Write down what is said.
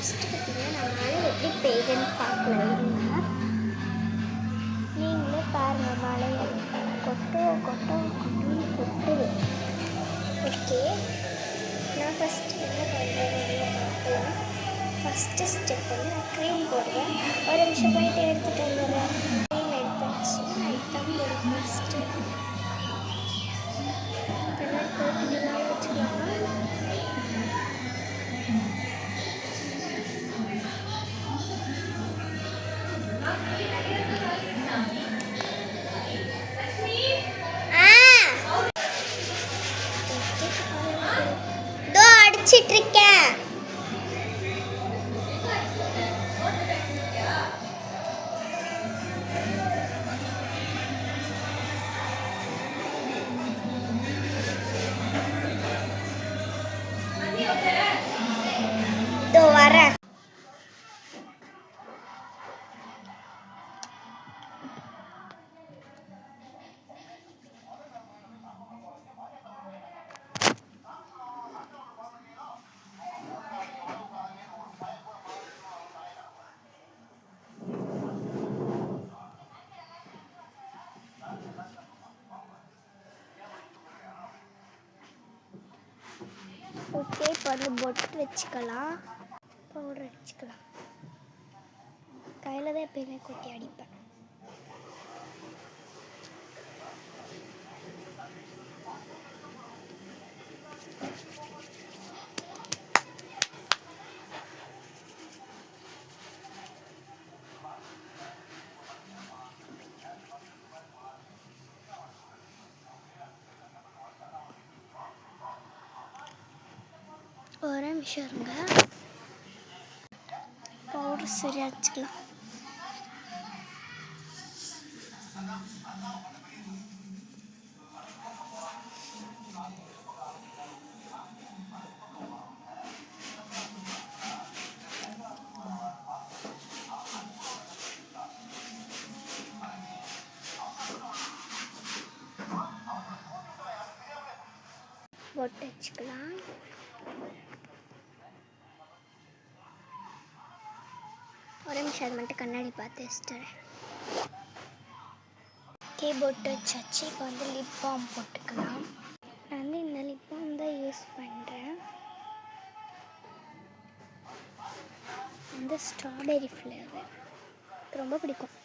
First பார்த்தீங்கன்னா நான் மழை எப்படி பெய்யுதுன்னு பார்க்கல. நீங்களே பாருங்கள், மழையை கொட்டுன்னு கொட்டுது. ஓகே, நான் ஃபஸ்ட்டு என்ன பண்ணுறேன் பார்க்கலாம். ஃபஸ்ட்டு ஸ்டெப் வந்து நான் க்ரீம் போடுவேன். ஒரு நிமிஷம் போயிட்டு எடுத்துகிட்டு வந்துடுறேன். க்ரீம் எடுத்தாச்சு. நான் இதுதான் போடுவேன் ஃபஸ்ட்டு. கலர் போட்டுலாம் வச்சுக்கலாமா? அடிச்சிட்ருக்கேன். வரேன். ஓகே, இப்போ வந்து பொட்டு வச்சுக்கலாம், பவுடர் வச்சுக்கலாம். கையில் தான் எப்பயுமே கொட்டி அடிப்பேன். ஒரு நிமிஷம் இருங்க, பவுடர் சரியாக வச்சுக்கலாம். பொட்டு வச்சுக்கலாம். ஒரு நிமிஷம் அது மட்டும் கண்ணாடி பார்த்து வச்சுட்டுறேன். ஓகே, பொட்டு வச்சாச்சு. இப்போ வந்து லிப் பாம் போட்டுக்கலாம். நான் வந்து இந்த லிப் பாம் தான் யூஸ் பண்ணுறேன். இந்த ஸ்ட்ராபெரி ஃப்ளேவர் ரொம்ப பிடிக்கும்.